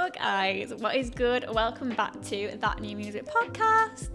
Hello guys, what is good? Welcome back to That New Music Podcast.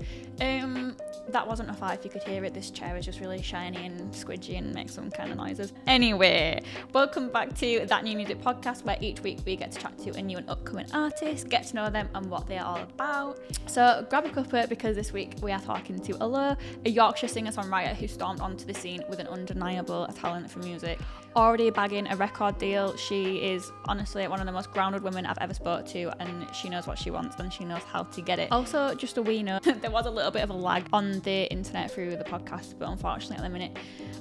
That wasn't a fire if you could hear it. This chair is just really shiny and squidgy and makes some kind of noises. Anyway, welcome back to That New Music Podcast, where each week we get to chat to a new and upcoming artist, get to know them and what they are all about. So grab a cuppa because this week we are talking to Ellur, a Yorkshire singer-songwriter who stormed onto the scene with an undeniable talent for music. Already bagging a record deal. She is honestly one of the most grounded women I've ever spoke to, and she knows what she wants and she knows how to get it. Also, just a wee note, there was a little bit of a lag on the internet through the podcast, but unfortunately at the minute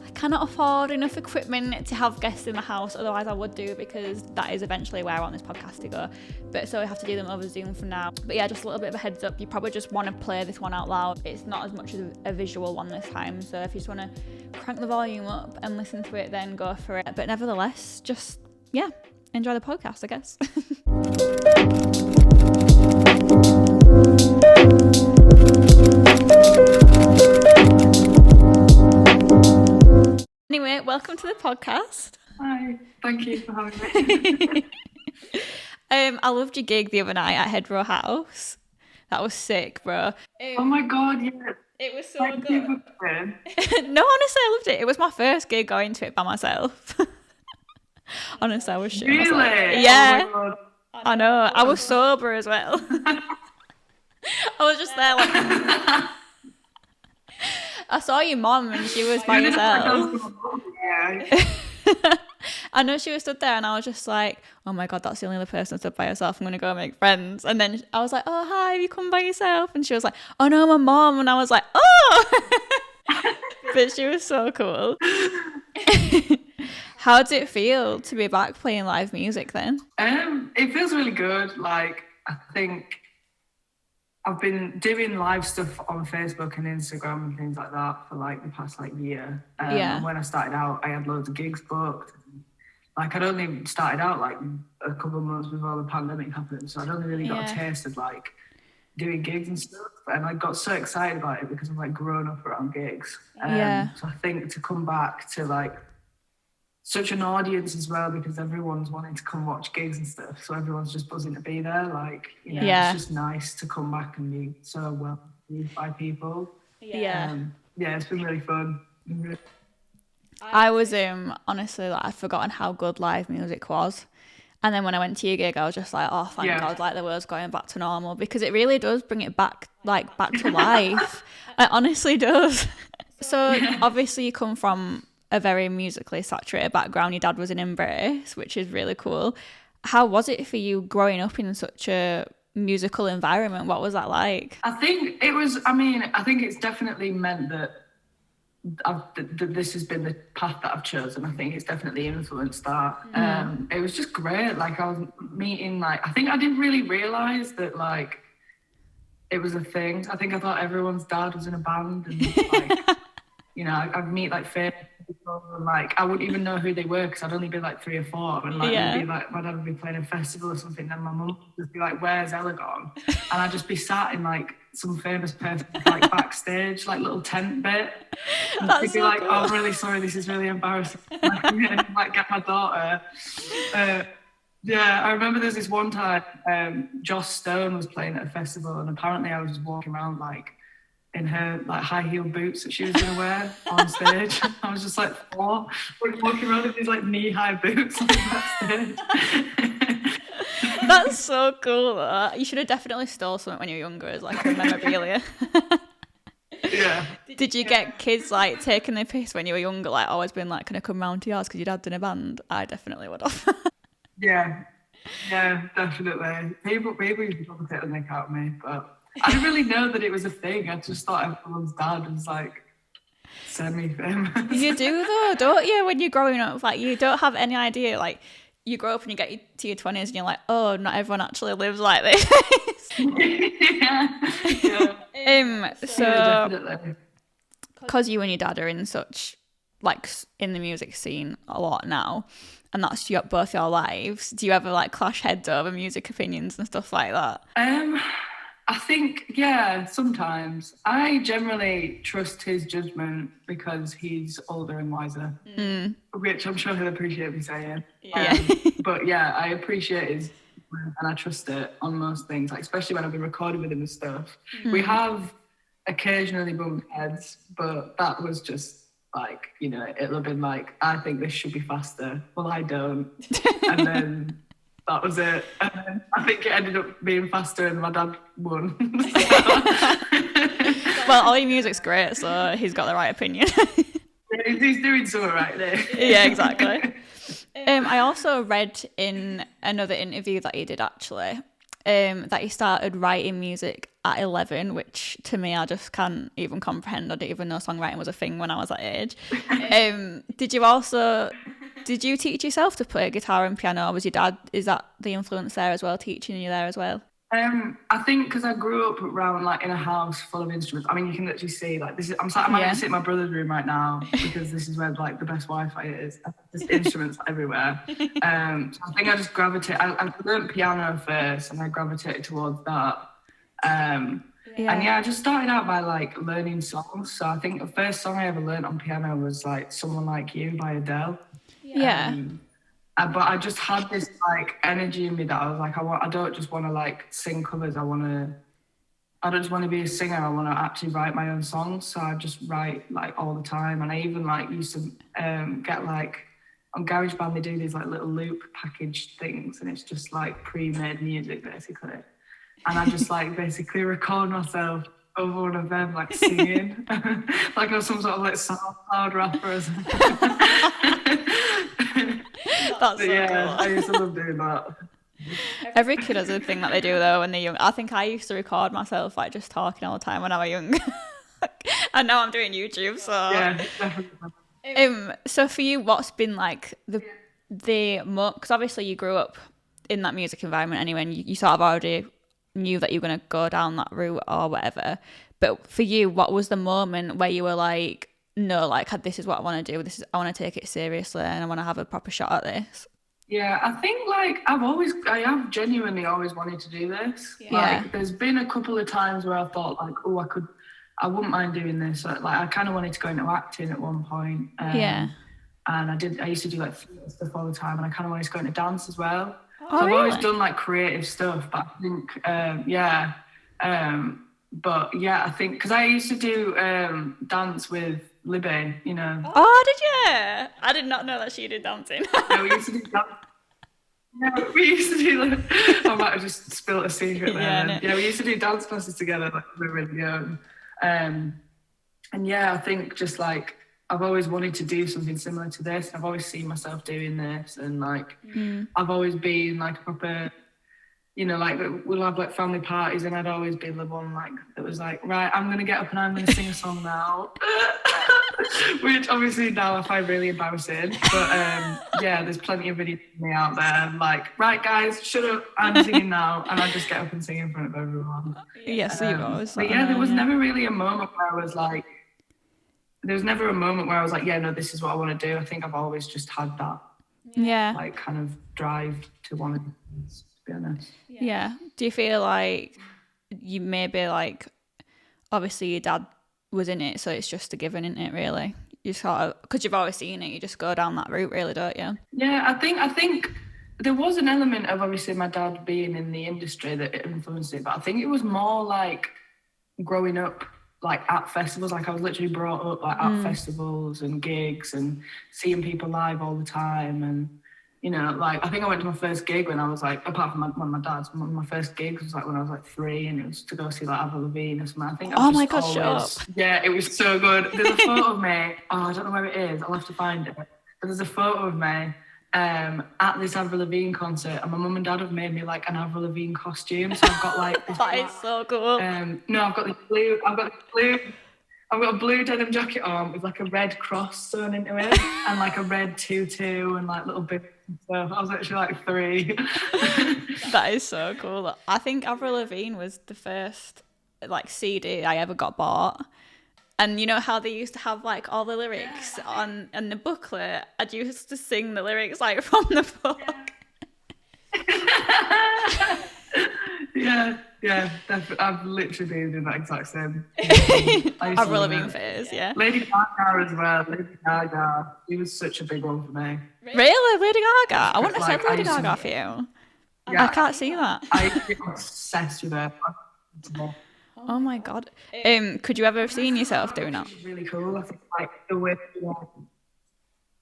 I cannot afford enough equipment to have guests in my house, otherwise I would do, because that is eventually where I want this podcast to go. But so I have to do them over Zoom for now. But yeah, just a little bit of a heads up, you probably just want to play this one out loud. It's not as much as a visual one this time, so if you just want to crank the volume up and listen to it, then go for it. But nevertheless, just enjoy the podcast, I guess. Anyway, welcome to the podcast. Hi, thank you for having me. I loved your gig the other night at Hedgerow House. That was sick, bro. Oh my god, yeah. It was so Thank good. You for coming. No, honestly, I loved it. It was my first gig going to it by myself. Honestly, I was shit. Really? Yeah. Oh my god. I know. I was sober as well. I was just there like... I saw your mum and she was by herself. Yeah. I know she was stood there and I was just like, oh my god, that's the only other person stood by herself. I'm going to go make friends. And then I was like, oh, hi, have you come by yourself? And she was like, oh no, my mum. And I was like, oh. But she was so cool. How did it feel to be back playing live music then? It feels really good. Like, I think I've been doing live stuff on Facebook and Instagram and things like that for like the past year. And when I started out, I had loads of gigs booked. Like, I'd only started out like a couple of months before the pandemic happened, so I'd only really got a taste of like doing gigs and stuff. And I got so excited about it because I've like grown up around gigs. So I think to come back to like such an audience as well, because everyone's wanting to come watch gigs and stuff, so everyone's just buzzing to be there. Like, you know, it's just nice to come back and be so well received by people. It's been really fun. I was honestly, like, I'd forgotten how good live music was, and then when I went to your gig I was just like, oh thank god, like the world's going back to normal, because it really does bring it back to life. It honestly does. So obviously you come from a very musically saturated background. Your dad was in Embrace, which is really cool. How was it for you growing up in such a musical environment? What was that like? I think it's definitely meant that this has been the path that I've chosen. I think it's definitely influenced that. It was just great. Like, I was meeting, like, I think I didn't really realise that, like, it was a thing. I think I thought everyone's dad was in a band, and like, you know, I'd meet like famous people, and like I wouldn't even know who they were because I'd only be like 3 or 4, and like it'd be like my dad would be playing a festival or something, and my mum would just be like, "Where's Ellur gone?" And I'd just be sat in like some famous person like backstage, like little tent bit, and she'd be so like, cool. "Oh, I'm really sorry, this is really embarrassing." Like get my daughter. I remember there's this one time Joss Stone was playing at a festival, and apparently I was just walking around like in her like high heel boots that she was going to wear on stage. I was just like 4, walking around with these like knee-high boots on backstage. That's so cool. You should have definitely stole something when you were younger as like a memorabilia. Yeah. Did you get kids like taking their piss when you were younger, like always being like, can I come round to yours because your dad's in a band? I definitely would have. Yeah, definitely. People used to probably take the nick out of me, but I didn't really know that it was a thing. I just thought everyone's dad was like semi-famous. You do though, don't you? When you're growing up, like you don't have any idea. Like you grow up and you get to your 20s and you're like, oh, not everyone actually lives like this. So because you and your dad are in such like in the music scene a lot now, and that's both your lives, do you ever like clash heads over music opinions and stuff like that? I think, yeah, sometimes. I generally trust his judgment because he's older and wiser, which I'm sure he'll appreciate me saying. Yeah. But yeah, I appreciate his and I trust it on most things, like especially when I've been recording with him and stuff. We have occasionally bumped heads, but that was just like, you know, it'll have been like, I think this should be faster. Well, I don't. And then that was it. And then I think it ended up being faster and my dad won. Well, all your music's great, so he's got the right opinion. He's doing something right there. Yeah, exactly. I also read in another interview that he did actually, that he started writing music at 11, which to me I just can't even comprehend. I didn't even know songwriting was a thing when I was that age. Did you teach yourself to play guitar and piano, or was your dad, is that the influence there as well, teaching you there as well? I think because I grew up around like in a house full of instruments. I mean, you can literally see like this is. I'm going to sit in my brother's room right now because this is where like the best Wi-Fi is. There's instruments everywhere. So I think I just I learned piano first, and I gravitated towards that. And I just started out by like learning songs. So I think the first song I ever learned on piano was like "Someone Like You" by Adele. But I just had this like energy in me that I was like, I don't just want to like sing covers. I don't just want to be a singer. I want to actually write my own songs. So I just write like all the time. And I even like used to get like on GarageBand, they do these like little loop package things, and it's just like pre-made music basically. And I just like basically record myself over one of them like singing, like I was some sort of like SoundCloud rapper or something. That's so cool. I used to love doing that. Every kid has a thing that they do though when they're young. I think I used to record myself like just talking all the time when I was young. And now I'm doing YouTube, so yeah, definitely. So for you, what's been like the because obviously you grew up in that music environment anyway, and you sort of already knew that you were going to go down that route or whatever. But for you, what was the moment where you were like, no, like this is what I want to do. I want to take it seriously, and I want to have a proper shot at this. Yeah, I think like I have genuinely always wanted to do this. Yeah. Like there's been a couple of times where I thought like, oh, I wouldn't mind doing this. Like I kind of wanted to go into acting at one point. And I used to do like theatre stuff all the time, and I kind of wanted to go into dance as well. Oh, so I've really? always done like creative stuff, but I think but yeah, I think because I used to do dance with Libby, you know. Oh, did you? I did not know that she did dancing. Yeah, we used to do dance. Yeah, we used to do like, I might have just spilled a secret there. Yeah, we used to do dance classes together like when we were really young. And yeah, I think just like I've always wanted to do something similar to this. I've always seen myself doing this, and like I've always been like a proper, you know, like we'll have like family parties, and I'd always be the one like that was like, right, I'm gonna get up and I'm gonna sing a song now. Which obviously now I find really embarrassing, but yeah, there's plenty of videos of me out there like, right guys, shut up, I'm singing now, and I just get up and sing in front of everyone. Yes, you always. But yeah, there was never really a moment where I was like, yeah, no, this is what I want to do. I think I've always just had that, like kind of drive to want to be honest. Yeah. Do you feel like you maybe like, obviously your dad was in it, so it's just a given, isn't it, really? You sort of, because you've always seen it, you just go down that route, really, don't you? Yeah, I think there was an element of obviously my dad being in the industry that influenced it, but I think it was more like growing up like at festivals. Like I was literally brought up like at festivals and gigs and seeing people live all the time. And you know, like I think I went to my first gig when I was like, apart from one of my dad's, one of my first gigs was like when I was like 3, and it was to go see like Avril Lavigne or something. I think oh my god, shut up. Yeah, it was so good. There's a photo of me. Oh, I don't know where it is. I'll have to find it. But there's a photo of me at this Avril Lavigne concert, and my mum and dad have made me like an Avril Lavigne costume. So I've got like this that is so cool. No, I've got a blue denim jacket on with like a red cross sewn into it, and like a red tutu and like little bits and stuff. I was actually like 3. That is so cool. I think Avril Lavigne was the first like CD I ever got bought. And you know how they used to have like all the lyrics on the booklet? I used to sing the lyrics like from the book. Yeah, definitely. I've literally been in that exact same. Avril Lavigne phase, yeah. Lady Gaga as well. Lady Gaga, she was such a big one for me. Really, Lady Gaga? I wouldn't have said like, Lady Gaga for you. I can't see that. I'm obsessed with her. Oh my God. Could you ever have seen yourself doing that? She's really cool. I think like the way.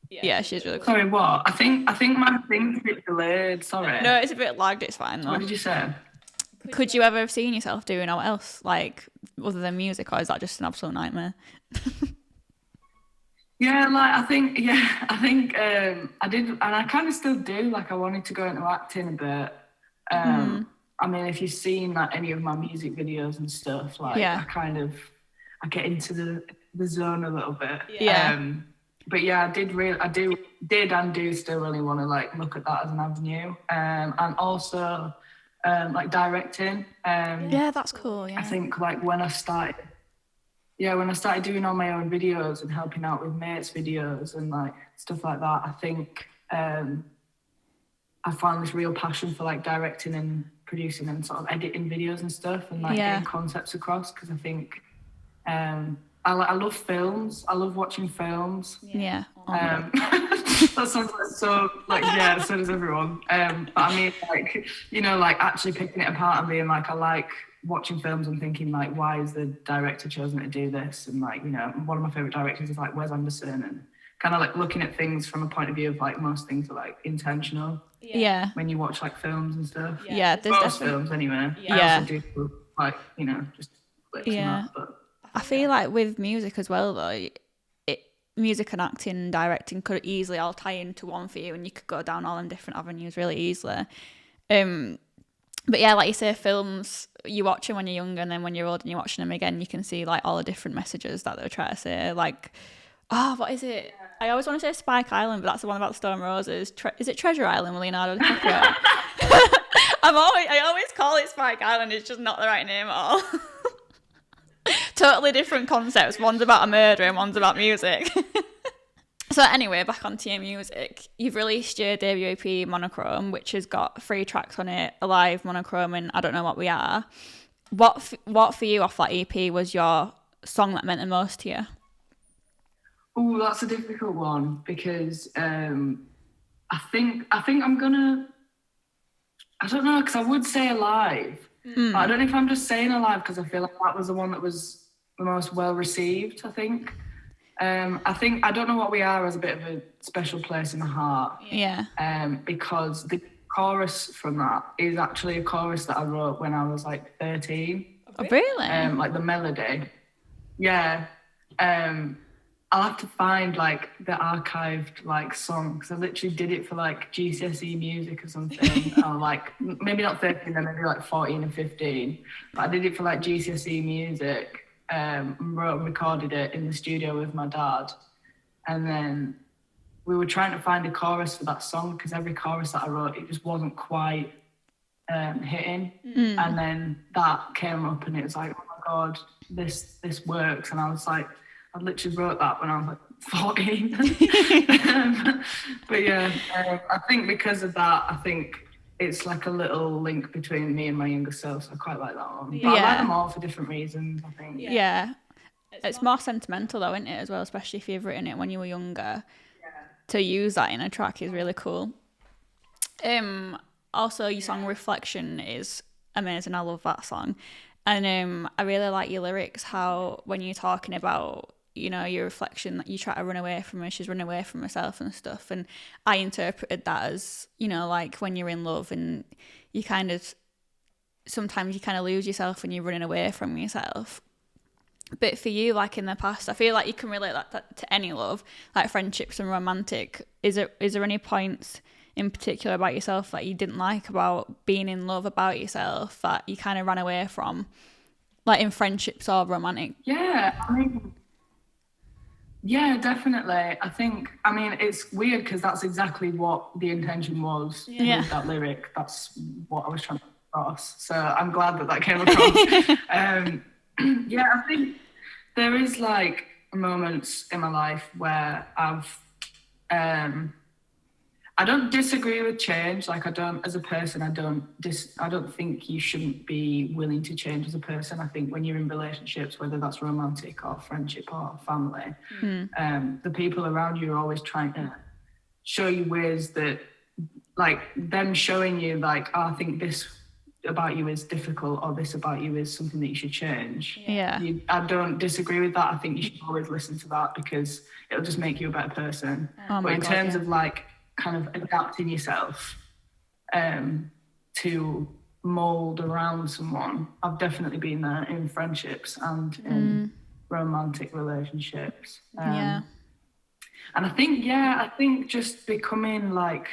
Yeah, she's really cool. Sorry, what? I think my thing's a bit delayed. Sorry. No, it's a bit lagged. It's fine though. What did you say? Could you ever have seen yourself doing what else, like other than music, or is that just an absolute nightmare? Yeah, like I think I did, and I kind of still do. Like I wanted to go into acting a bit. I mean, if you've seen like any of my music videos and stuff, like I get into the zone a little bit. Yeah. But yeah, I did and do still really want to like look at that as an avenue. And also like directing. Yeah, that's cool. Yeah. I think like when I started doing all my own videos and helping out with mates' videos and like stuff like that, I think I found this real passion for like directing and producing and sort of editing videos and stuff and like getting concepts across, because I think I love films. I love watching films. Yeah. That sounds like so like so does everyone. But I mean like, you know, like actually picking it apart and being like, I like watching films and thinking like, why has the director chosen to do this? And like, you know, one of my favorite directors is like Wes Anderson, and kind of like looking at things from a point of view of like most things are like intentional. Yeah. When you watch like films and stuff. Yeah, there's most films anyway. Yeah. I also do like, you know, just clips and that, but I feel like with music as well though, music and acting and directing could easily all tie into one for you, and you could go down all in different avenues really easily. But yeah, like you say, films, you watch them when you're younger, and then when you're old and you're watching them again, you can see like all the different messages that they're trying to say. Like, what is it? I always want to say Spike Island, but that's the one about the Stone Roses. Is it Treasure Island with Leonardo DiCaprio? I always call it Spike Island. It's just not the right name at all. Totally different concepts. One's about a murder and one's about music. So anyway, back onto your music. You've released your debut EP, Monochrome, which has got 3 tracks on it: Alive, Monochrome, and I Don't Know What We Are. What for you off that EP was your song that meant the most to you? Oh, that's a difficult one, because I think I'm gonna, I don't know, because I would say Alive. But I don't know if I'm just saying Alive because I feel like that was the one that was the most well received, I think. I think I Don't Know What We Are has a bit of a special place in my heart. Yeah. Because the chorus from that is actually a chorus that I wrote when I was like 13. Oh, really? Like the melody. Yeah. I'll have to find like the archived like song, because I literally did it for like GCSE music or something. Or like maybe not 13, then maybe like 14 or 15. But I did it for like GCSE music. Wrote and recorded it in the studio with my dad, and then we were trying to find a chorus for that song, because every chorus that I wrote, it just wasn't quite hitting. And then that came up and it was like, oh my god, this works. And I was like, I literally wrote that when I was like 14. But yeah, I think because of that, I think it's like a little link between me and my younger self, so I quite like that one. But I like them all for different reasons, I think. Yeah. It's more sentimental though, isn't it, as well, especially if you've written it when you were younger. To use that in a track is really cool. Also, your song Reflection is amazing. I love that song. And I really like your lyrics, how when you're talking about, you know, your reflection, that you try to run away from her, she's running away from herself and stuff. And I interpreted that as, you know, like when you're in love and you kind of, sometimes you kind of lose yourself when you're running away from yourself. But for you, like in the past, I feel like you can relate that to any love, like friendships and romantic. Is there any points in particular about yourself that you didn't like about being in love about yourself that you kind of ran away from, like in friendships or romantic? Yeah, I mean, yeah, definitely. I think, I mean, it's weird because that's exactly what the intention was with that lyric. That's what I was trying to cross. So I'm glad that came across. Yeah, I think there is like moments in my life where I don't disagree with change. Like I don't, as a person, I don't think you shouldn't be willing to change as a person. I think when you're in relationships, whether that's romantic or friendship or family, the people around you are always trying to show you ways that like them showing you like, oh, I think this about you is difficult, or this about you is something that you should change. I don't disagree with that. I think you should always listen to that, because it'll just make you a better person. But in terms of like kind of adapting yourself to mold around someone, I've definitely been there in friendships and in romantic relationships. And I think just becoming like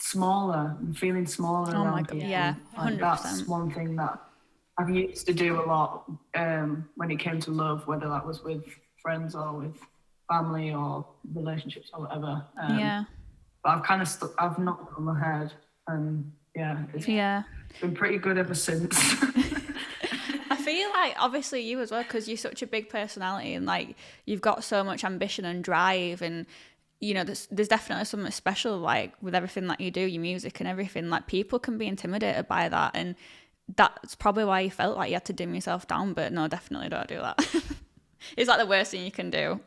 smaller and feeling smaller around people. Yeah, 100%. Like, that's one thing that I've used to do a lot when it came to love, whether that was with friends or with family or relationships or whatever. But I've kind of I've knocked on my head, and it's been pretty good ever since. I feel like obviously you as well, because you're such a big personality and like you've got so much ambition and drive, and you know there's definitely something special like with everything that you do, your music and everything. Like people can be intimidated by that, and that's probably why you felt like you had to dim yourself down. But no, definitely don't do that. It's like the worst thing you can do.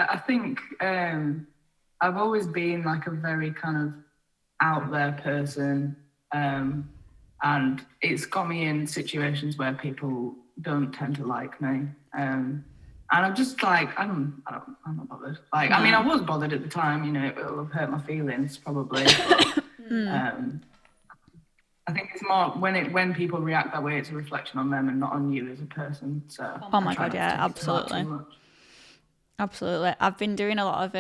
I think I've always been like a very kind of out there person, and it's got me in situations where people don't tend to like me, and I'm just like I'm not bothered. Like I mean, I was bothered at the time, you know, it will have hurt my feelings probably, but, I think it's more when people react that way, it's a reflection on them and not on you as a person. So oh my god, yeah, absolutely. I've been doing a lot of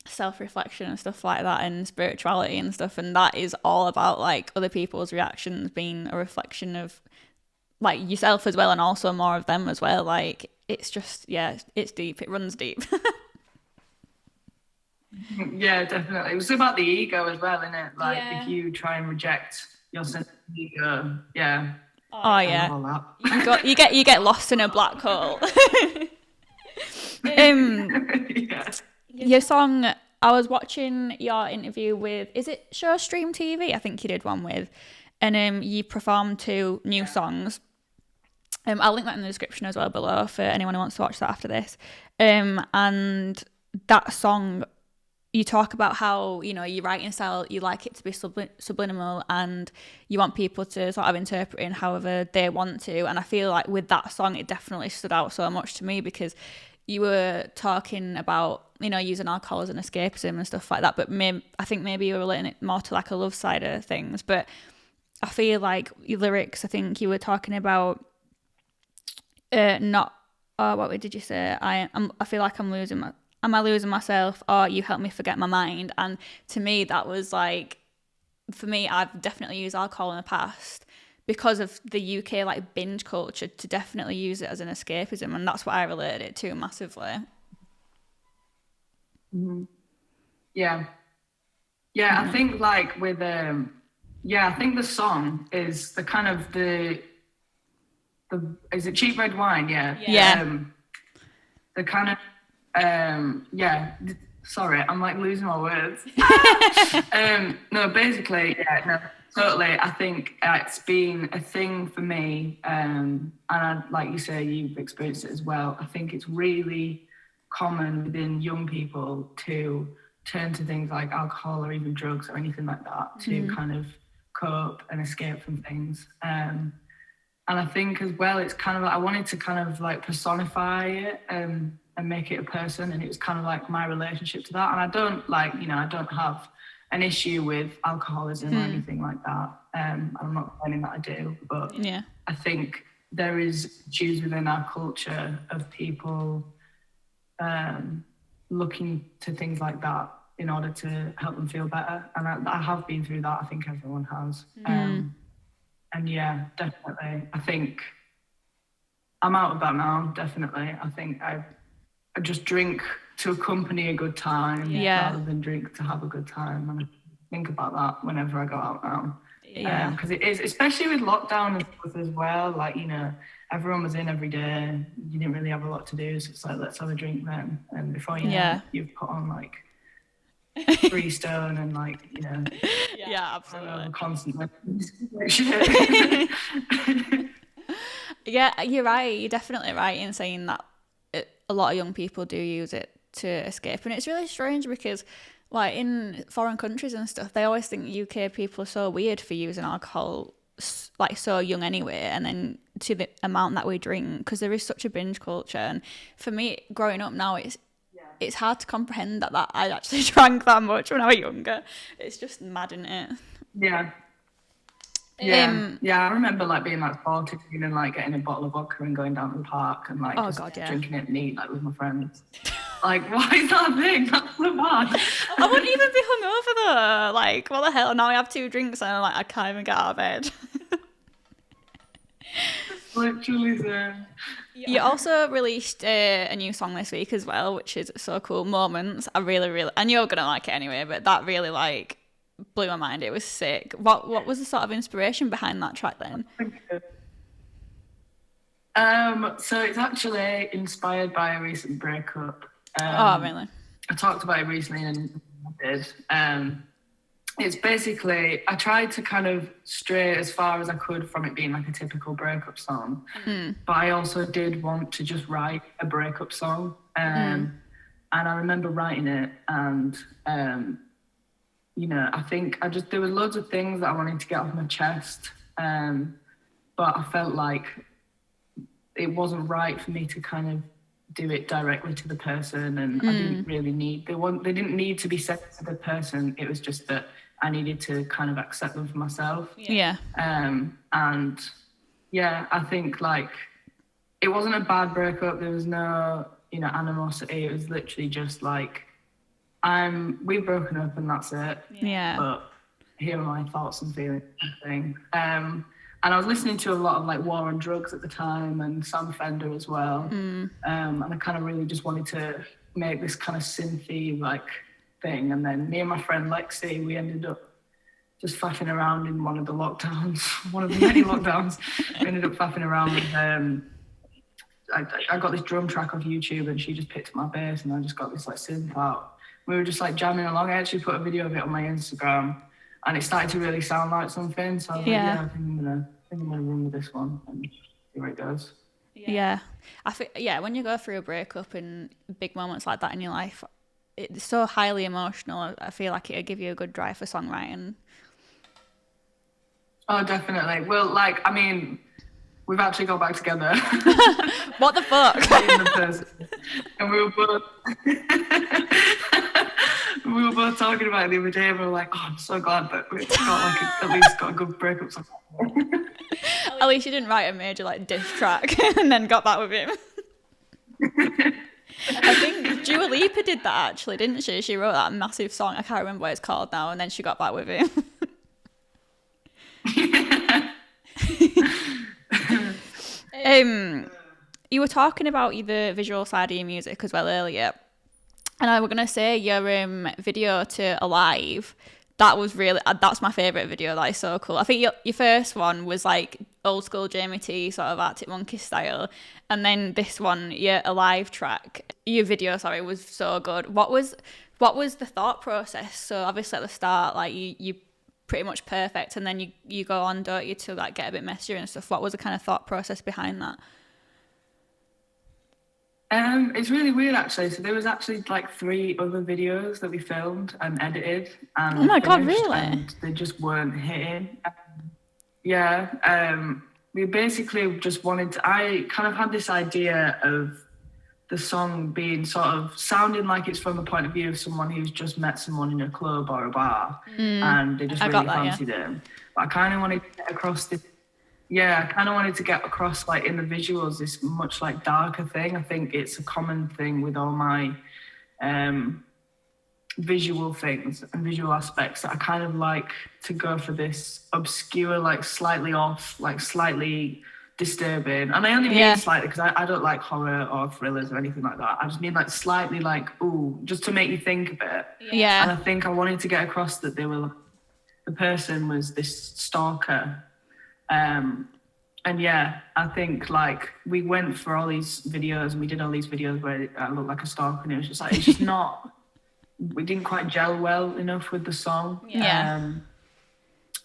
self-reflection and stuff like that, and spirituality and stuff, and that is all about like other people's reactions being a reflection of like yourself as well, and also more of them as well. Like it's just it's deep, it runs deep. Yeah, definitely. It was about the ego as well, isn't it? Like if you try and reject your sense of ego, you get lost in a black hole. Your song, I was watching your interview with, is it Show Stream TV? I think you did one with, and you performed 2 new songs. I'll link that in the description as well below for anyone who wants to watch that after this. And that song, you talk about how, you know, your writing style, you like it to be subliminal, and you want people to sort of interpret it however they want to. And I feel like with that song, it definitely stood out so much to me, because you were talking about, you know, using alcohol as an escapism and stuff like that. But I think maybe you were relating it more to like a love side of things. But I feel like your lyrics, I think you were talking about what did you say? I feel like am I losing myself, or you help me forget my mind. And to me, that was like, for me, I've definitely used alcohol in the past because of the UK like binge culture, to definitely use it as an escapism, and that's what I related it to massively. I think like with I think the song is the kind of the is it Cheap Red Wine? The kind of sorry, I'm like losing my words. Totally. I think it's been a thing for me, and like you say, you've experienced it as well. I think it's really common within young people to turn to things like alcohol or even drugs or anything like that to kind of cope and escape from things. And I think as well, it's kind of like I wanted to kind of like personify it and make it a person, and it was kind of like my relationship to that. And I don't like, you know, I don't have an issue with alcoholism or anything like that. I'm not claiming that I do, but I think there is issues within our culture of people looking to things like that in order to help them feel better. And I have been through that. I think everyone has. And yeah, definitely. I think I'm out of that now, definitely. I think I just drink to accompany a good time rather than drink to have a good time. And I think about that whenever I go out now. Because it is, especially with lockdown and stuff as well, like, you know, everyone was in every day. You didn't really have a lot to do. So it's like, let's have a drink then. And before you know it, you've put on like 3 stone and like, you know. Yeah, absolutely. Constantly. Yeah, you're right. You're definitely right in saying that a lot of young people do use it to escape, and it's really strange because like in foreign countries and stuff, they always think UK people are so weird for using alcohol like so young anyway, and then to the amount that we drink, because there is such a binge culture. And for me, growing up now, it's hard to comprehend that I actually drank that much when I was younger. It's just mad, isn't it? Yeah. I remember like being like 14 and like getting a bottle of vodka and going down to the park and like drinking it neat like with my friends. Like, why is that a thing? That's so bad. I wouldn't even be hungover though. Like, what the hell? Now I have 2 drinks and I can't even get out of bed. Literally so. You also released a new song this week as well, which is so cool. Moments. I really, and you're gonna like it anyway, but that really like blew my mind. It was sick. What was the sort of inspiration behind that track then? Thank you. So it's actually inspired by a recent breakup. Oh, really? I talked about it recently and I did. It's basically, I tried to kind of stray as far as I could from it being like a typical breakup song, but I also did want to just write a breakup song. And I remember writing it and, you know, I think there were loads of things that I wanted to get off my chest, but I felt like it wasn't right for me to kind of do it directly to the person, and I didn't really need, they didn't need to be said to the person. It was just that I needed to kind of accept them for myself. Yeah. And yeah, I think like it wasn't a bad breakup. There was no, you know, animosity. It was literally just like, we've broken up and that's it. Yeah. But here are my thoughts and feelings, I think. And I was listening to a lot of like War on Drugs at the time and Sam Fender as well. And I kind of really just wanted to make this kind of synthy like thing. And then me and my friend Lexi, we ended up just faffing around in one of the lockdowns, one of the many lockdowns. We ended up faffing around with, I got this drum track off YouTube and she just picked up my bass and I just got this like synth out. We were just like jamming along. I actually put a video of it on my Instagram and it started to really sound like something. So I was like, I think I'm gonna run with this one and see where it goes. Yeah. I think, when you go through a breakup and big moments like that in your life, it's so highly emotional. I feel like it'll give you a good drive for songwriting. Oh, definitely. Well, like, I mean, we've actually got back together. What the fuck? And we were both talking about it the other day and we were like, oh, I'm so glad that we've got like at least got a good breakup song. At least you didn't write a major like diss track and then got that with him. I think Dua Lipa did that actually, didn't she? She wrote that massive song. I can't remember what it's called now, and then she got back with him. You were talking about the visual side of your music as well earlier, and I was gonna say your video to Alive. That was really, that's my favourite video. That is so cool. I think your first one was like old school Jamie T, sort of Arctic Monkey style. And then this one, your Alive track, your video, was so good. What was the thought process? So obviously at the start, like you pretty much perfect. And then you go on, don't you, to like get a bit messier and stuff. What was the kind of thought process behind that? It's really weird actually. So there was actually like 3 other videos that we filmed and edited and oh my god, really? And they just weren't hitting. We basically just wanted to, I kind of had this idea of the song being sort of sounding like it's from the point of view of someone who's just met someone in a club or a bar and they just really fancied him. But I kind of wanted to get across this. Yeah, I kind of wanted to get across, like, in the visuals, this much, like, darker thing. I think it's a common thing with all my visual things and visual aspects that I kind of like to go for this obscure, like, slightly off, like, slightly disturbing. And I only mean slightly because I don't like horror or thrillers or anything like that. I just mean, like, slightly, like, ooh, just to make you think a bit. Yeah. And I think I wanted to get across that they were, the person was this stalker. And yeah, I think like we went for all these videos and we did all these videos where I looked like a stalker and it was just like, it's just not, we didn't quite gel well enough with the song. Yeah.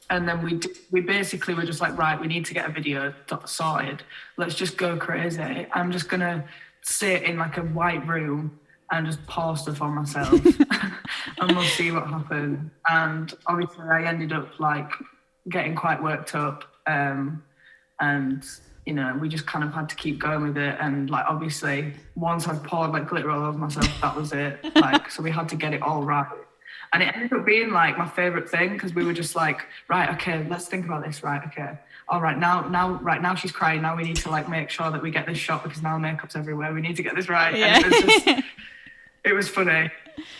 And then we basically were just like, right, we need to get a video sorted. Let's just go crazy. I'm just going to sit in like a white room and just pour stuff on myself and we'll see what happens. And obviously I ended up like getting quite worked up, and you know, we just kind of had to keep going with it. And like obviously once I'd poured like glitter all over myself, that was it. Like, so we had to get it all right. And it ended up being like my favorite thing, because we were just like, right, okay, let's think about this. Right, okay, all right, now she's crying. Now we need to like make sure that we get this shot, because now makeup's everywhere. We need to get this right. Yeah. And it was just, it was funny.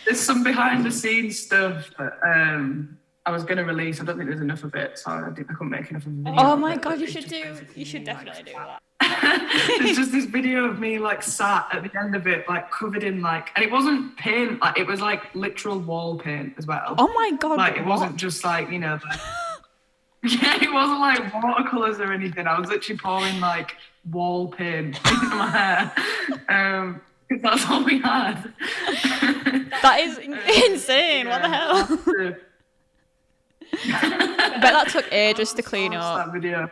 There's some behind the scenes stuff that I was going to release. I don't think there's enough of it, so I couldn't make enough of a video. Oh my god, you should definitely do that. There's just this video of me like sat at the end of it, like covered in like, and it wasn't paint, like it was like literal wall paint as well. Oh my god. Like it wasn't just like, you know, like, yeah, it wasn't like watercolors or anything. I was literally pouring like wall paint into my hair, because that's all we had. That is insane. What the hell? I bet that took ages to clean up. That video.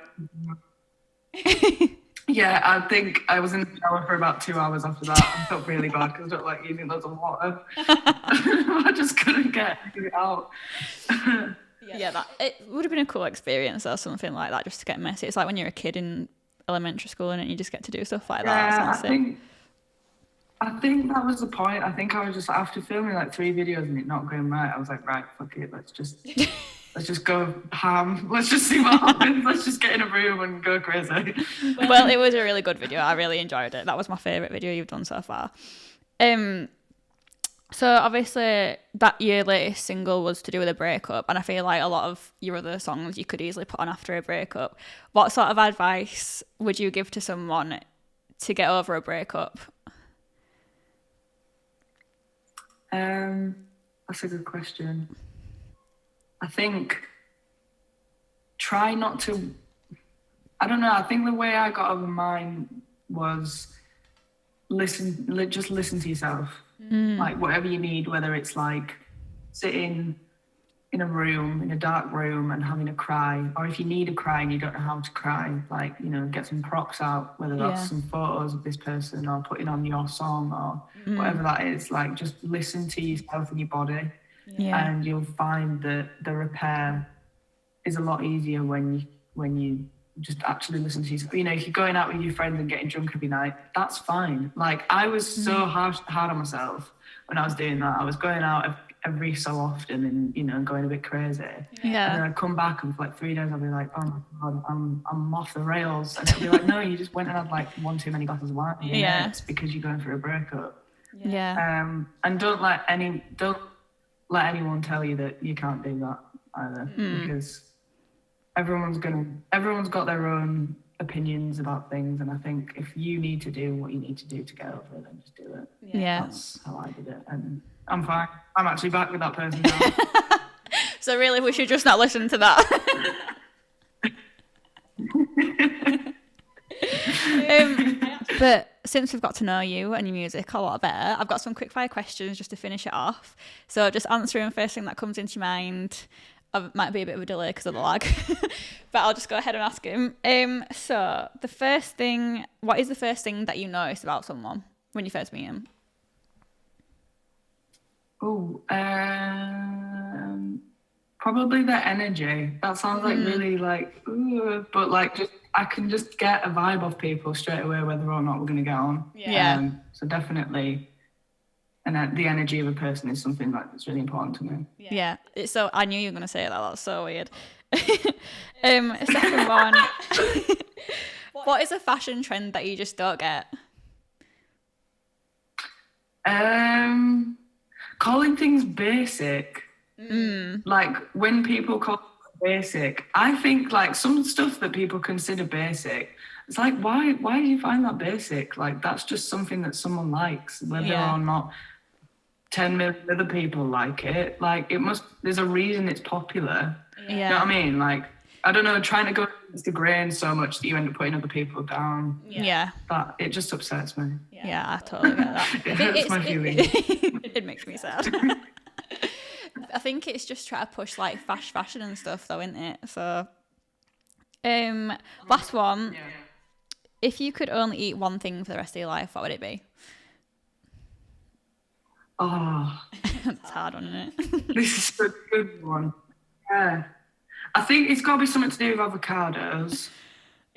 Yeah, I think I was in the shower for about 2 hours after that. I felt really bad because I don't like using loads of water. I just couldn't get it out. Yeah, that it would have been a cool experience or something like that, just to get messy. It's like when you're a kid in elementary school and you just get to do stuff like that. Yeah, I think that was the point. I think I was just, after filming like 3 videos and it not going right, I was like, right, fuck it, let's just go ham. Let's just see what happens. Let's just get in a room and go crazy. Well, it was a really good video. I really enjoyed it. That was my favourite video you've done so far. So obviously that your latest single was to do with a breakup, and I feel like a lot of your other songs you could easily put on after a breakup. What sort of advice would you give to someone to get over a breakup? That's a good question. I think try not to, I don't know, I think the way I got over mine was just listen to yourself. Like whatever you need, whether it's like sitting in a room, in a dark room and having a cry, or if you need a cry and you don't know how to cry, like, you know, get some props out, whether that's some photos of this person or putting on your song or whatever that is. Like, just listen to yourself and your body, and you'll find that the repair is a lot easier when you just actually listen to yourself. You know, if you're going out with your friends and getting drunk every night, that's fine. Like, I was so hard on myself when I was doing that. I was going out every so often and, you know, going a bit crazy. Yeah. And then I'd come back and for like 3 days I'd be like, oh my god, I'm off the rails. And it'd be like, no, you just went and had like 1 too many glasses of wine. Yeah. It's because you're going through a breakup. Yeah. And don't let anyone tell you that you can't do that either, because everyone's got their own opinions about things, and I think if you need to do what you need to do to get over it, then just do it. Yeah. That's how I did it, and I'm fine. I'm actually back with that person now. So really, we should just not listen to that. But since we've got to know you and your music a lot better, I've got some quick fire questions just to finish it off. So just answering first thing that comes into your mind. Might be a bit of a delay because of the lag, but I'll just go ahead and ask him. So what is the first thing that you notice about someone when you first meet him? Oh, probably their energy. That sounds like really like, but like just I can just get a vibe off people straight away whether or not we're gonna get on. Yeah. So definitely. And the energy of a person is something that's really important to me. Yeah. So I knew you were going to say that. That's so weird. Second one. What is a fashion trend that you just don't get? Calling things basic. Like when people call it basic, I think like some stuff that people consider basic, it's like, why do you find that basic? Like, that's just something that someone likes, whether or not 10 million other people like it. Like, there's a reason it's popular. Yeah. You know what I mean? Like, I don't know, trying to go against the grain so much that you end up putting other people down. Yeah. That, it just upsets me. Yeah, I totally get that. It hurts my feelings. It makes me sad. I think it's just trying to push, like, fast fashion and stuff, though, isn't it? So, last one. Yeah. if you could only eat one thing for the rest of your life, what would it be? Oh, it's hard, isn't it? This is a good one. Yeah, I think it's got to be something to do with avocados.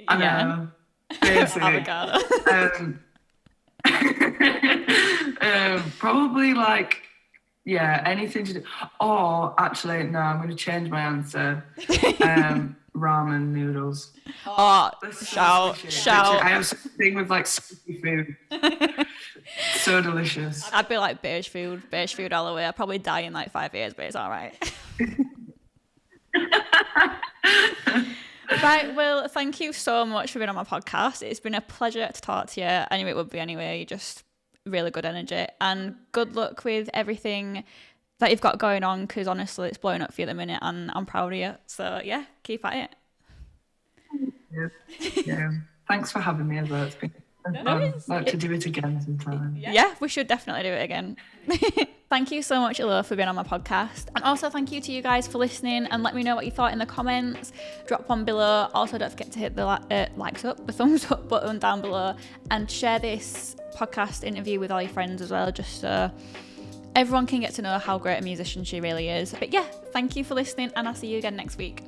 I know. Basic. Avocado. Probably like, yeah, anything to do. Or actually, no, I'm going to change my answer. Ramen noodles. Oh, shout. I have something with like spicy food. So delicious. I'd be like beige food all the way. I'd probably die in like 5 years, but it's all right. Right, well, thank you so much for being on my podcast. It's been a pleasure to talk to you. I knew it would be anyway. You're just really good energy. And good luck with everything that you've got going on, because honestly, it's blowing up for you at the minute, and I'm proud of you. So, yeah, keep at it. Yeah. Thanks for having me as well. It's been fun. I'd like to do it again sometime. Yeah, we should definitely do it again. Thank you so much, Ellur, for being on my podcast. And also thank you to you guys for listening, and let me know what you thought in the comments. Drop one below. Also, don't forget to hit the the thumbs up button down below, and share this podcast interview with all your friends as well, just so everyone can get to know how great a musician she really is. But yeah, thank you for listening, and I'll see you again next week.